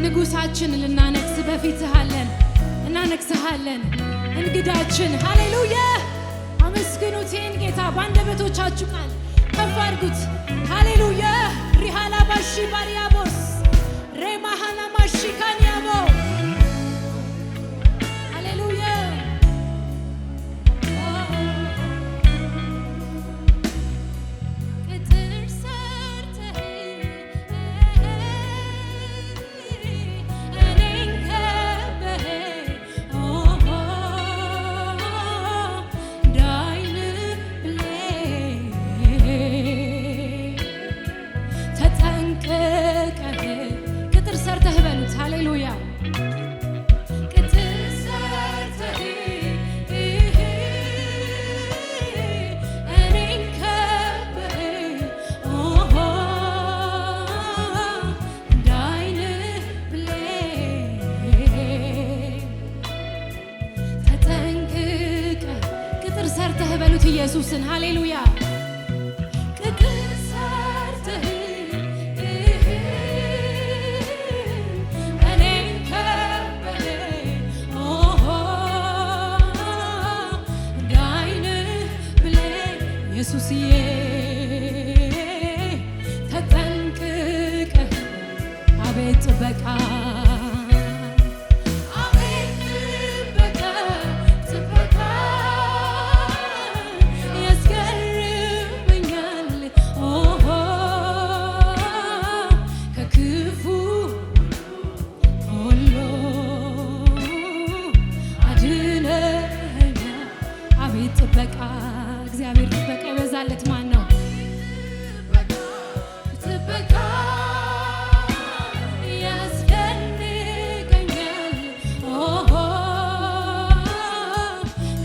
ንጉሳችን ልናነግስ በፊትህ አለን፣ እናነግስሃለን። እንግዳችን ሃሌሉያ። አመስግኑት ይህን ጌታ በአንደበቶቻችሁ ቃል ከፍ አድርጉት። ሃሌሉያ ሪሃላ ባሺ ባሪያቦስ ሬማሃና ማሺ ካንያቦ ሃሌሉያ ኢየሱስን ሃሌሉያ ቅጥር ሰርተህ እኔን ከበህ እንደ ዓይንህ ብሌን ኢየሱስዬ ተጠንቅቀህ አቤት ጥበቃ እግዚአብሔር ጥበቃ ይበዛለት ማን ነው? ጥበቃ ያስደንቀኛል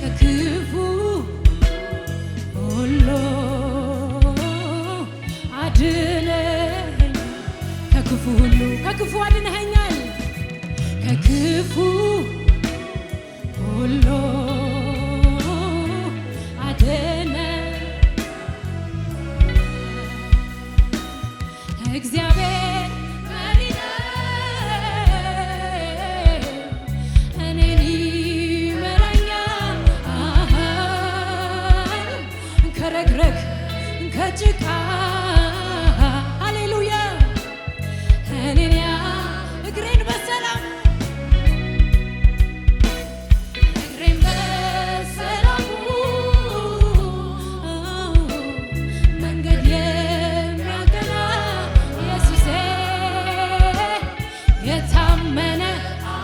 ከክፉ ሁሉ አድነኸኛል ከክፉ ሁሉ ከክፉ አድነኸኛል ከክፉ ሁሉ እግዚአብሔር መሪ ነው እኔን ይመራኛል ከረግረግ ከጭቃ ሃሌሉያ እኔን እግሬን በሰላም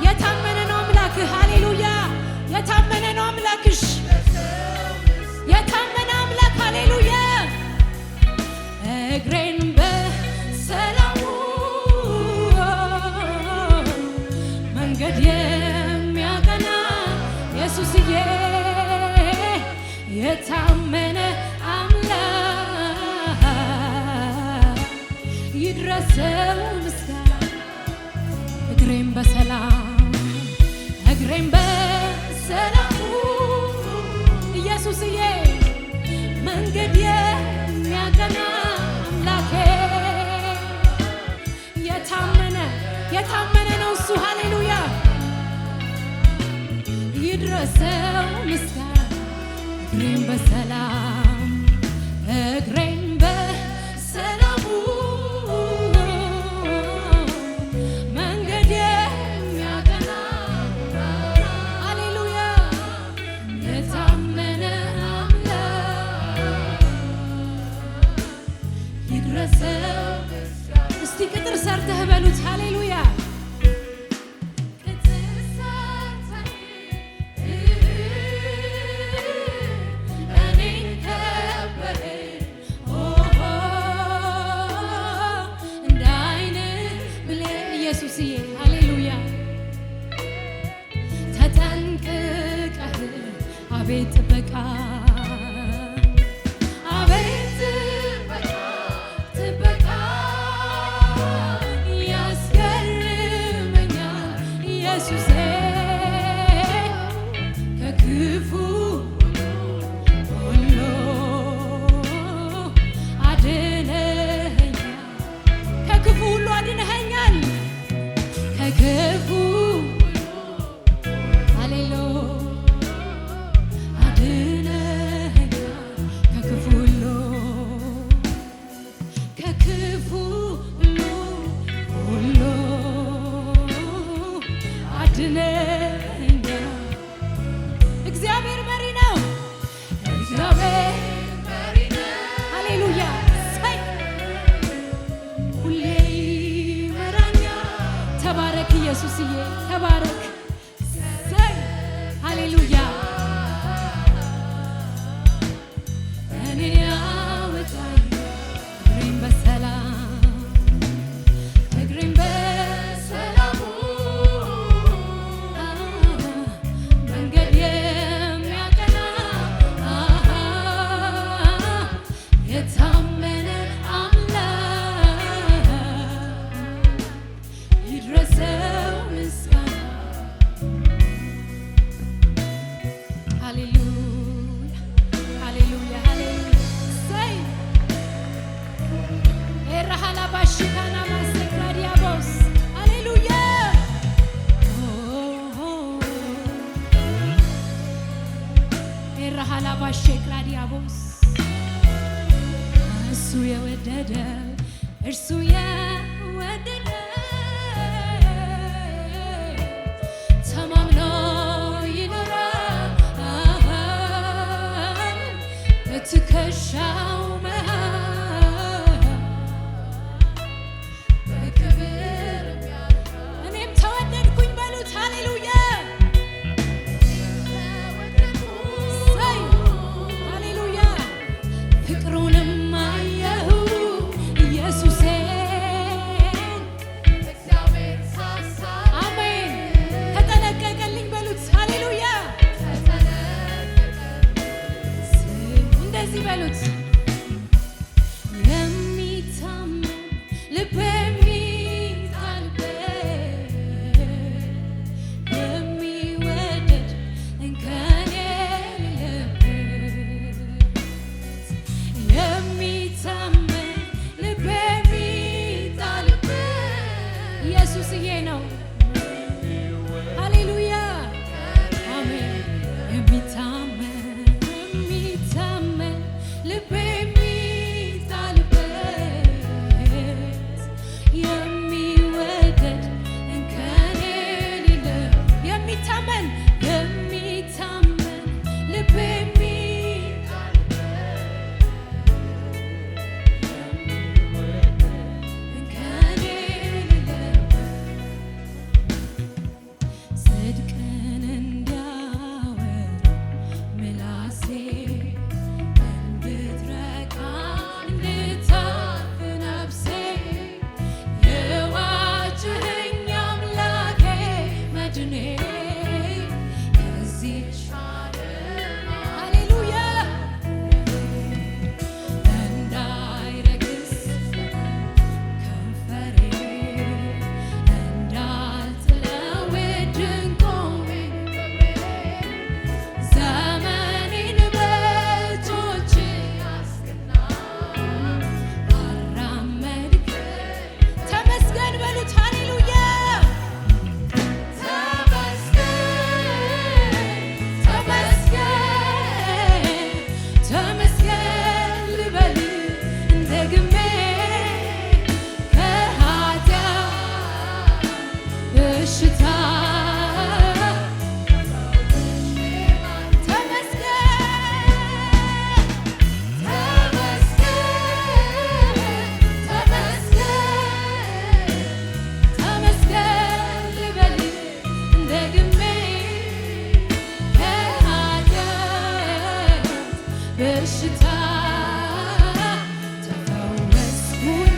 የታመነ ነው አምላክህ ሃሌሉያ የታመነ ነው አምላክሽ የታመነ አምላክ ሃሌሉያ እግሬን በሰላሙ መንገድ የሚያቀና ኢየሱስዬ የታመነ አምላክ ይድረሰው ምስጋና እግሬን በሰላሙ ኢየሱስዬ መንገድ የሚያቀና አምላኬ የታመነ ነው እሱ ሃሌሉያ ይድረሰው ምስጋና እግሬን በሰላም እግሬን በሰላሙ እስቲ ቅጥር ሰርተህ በሉት ሃሌሉያ ቅጥር ሰርተህ እኔን ኢየሱስዬ ተባረክ። ሃሌሉያ እኔ ያወጣኝ እግሬን በሰላም እግሬን በሰላሙ መንገድ የሚያቀና የታመነ አምላክ ይድረሰው ምስጋና። ሃሌሉያ ሃሌሉያ ሃሌሉያ ሰይ ኤራሃላ ባሽካና ማሰክራዲያቦስ ሃሌሉያ ኤራሃላ ባሽክራዲያቦስ እርሱ የወደደ እርሱ የወደደ ተማምኖ ይኖራል በትከሻው መሃል በክብር እኔም ተወደድኩኝ በሉት ሃሌሉያ ሰይ ሃሌሉያ ፍቅሩንም አየሁ ኢየሱሴን አሜን ተጠነቀቀልኝ በሉት ሃሌሉያ እንደዚህ በሉት የሚታመን ልብ የሚጣልበት የሚወደድ እንከን የሌለበት የሚታመን ልብ የሚጣልበት ኢየሱስዬ ነው። ሃሌሉያ አሜን የሚታመን ልብ የሚጣልበት የሚወደድ እንከን የሌለው የሚታመን ልብ እንከን የሌለበት ጽድቅን እንዲያወራ ምላሴ እንድትረካ እንድታርፍ ነፍሴ የዋጀኸኝ አምላኬ መድኔ ከዚህች ሃሌሉያ እንዳይረክስ ከንፈሬ እንዳልጥለው ድንቆሜ ዘመኔን በእጆች አራመድክ ተመስገን በሉት ሃሌሉያ ተመስገን ልበል ደግሜ ከኃጢአት በሽታ ተመስገን ልበል ደግሜ ከኃጢአት በሽታ ተፈወስኩኝ።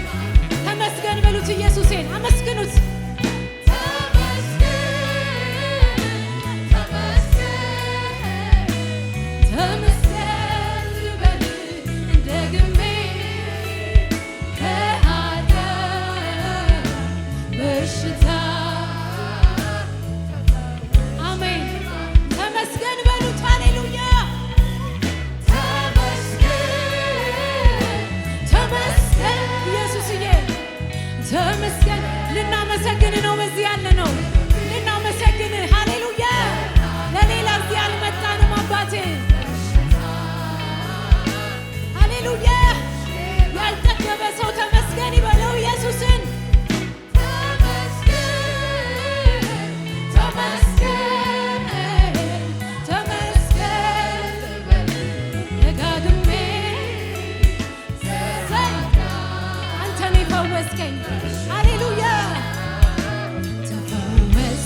ተመስገን በሉት ኢየሱሴን አመስግኑት። ተመስገን ልበል ደግሜ ከኃጢአት በሽታ አሜን ተመስገን በሉት ሃሌሉያ ተመስገን ኢየሱስዬ ተመስገን ልናመሰግን ነው በዚህ ያለ ነው ልናመሰግን ሃሌሉያ ለሌላ እዚህ አልመጣንም አባቴ ሃሌሉያ ያልጠገበ ሰው ተመስገን ይበለው ኢየሱስን ፈወስከኝ ሃሌሉያ ተፈወስ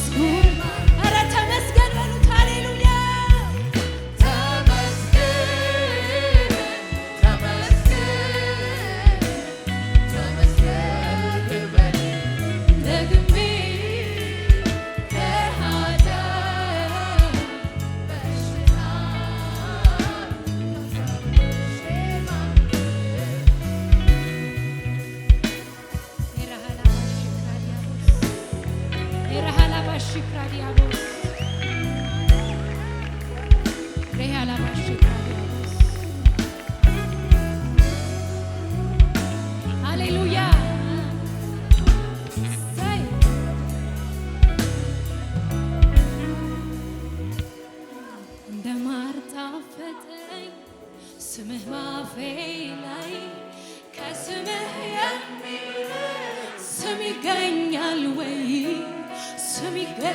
ስምህ ማፌ ላይ ከስምህ የሚበልጥ ስም ይገኛል ወይ?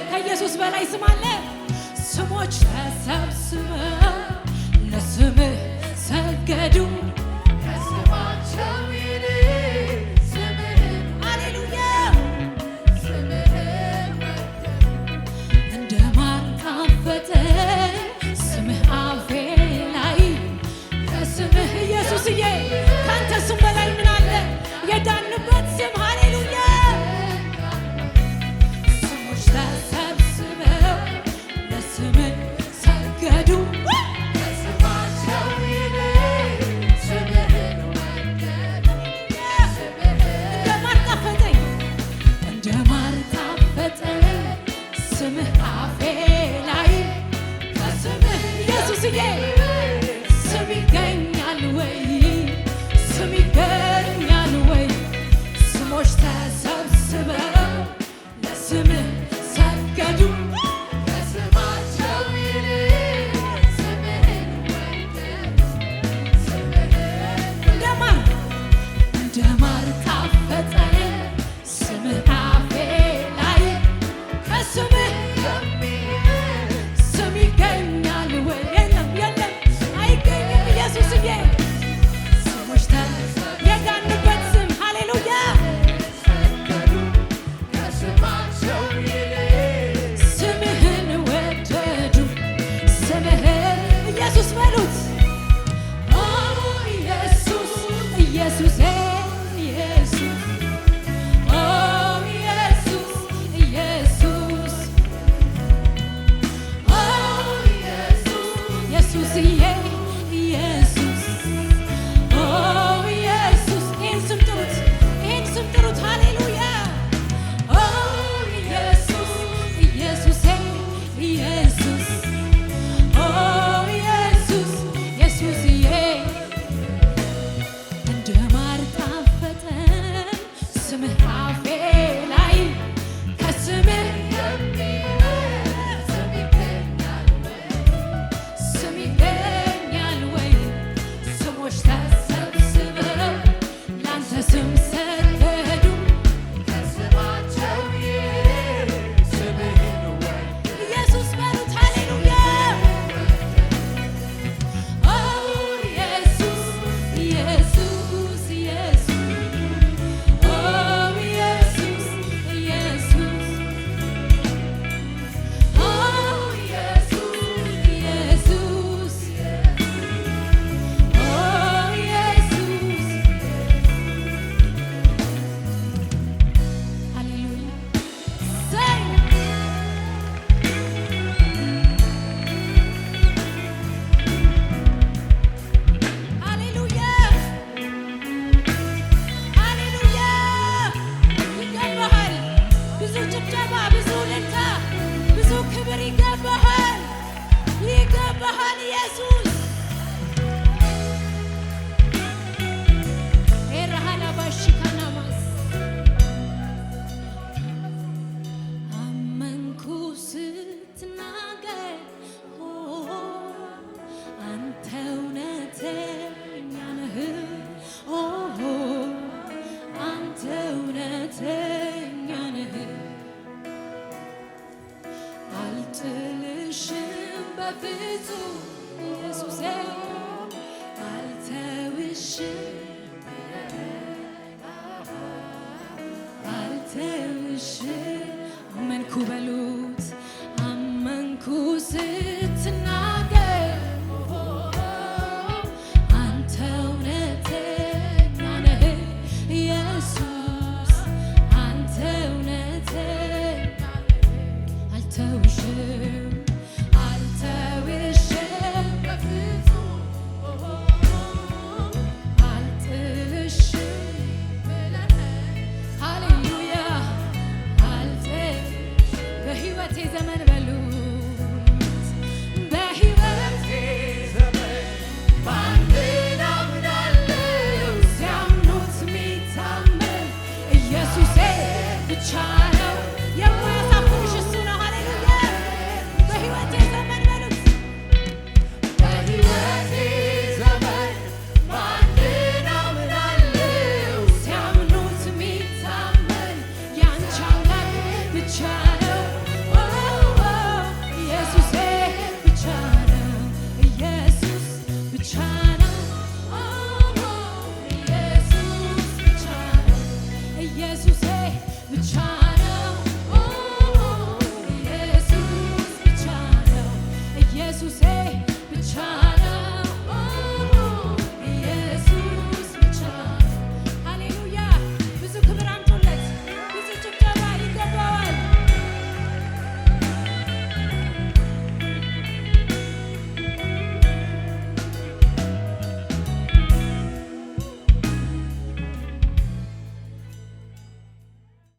ከኢየሱስ በላይ ስም አለ? ስሞች ተሰብስበው ለስምህ ሰገዱ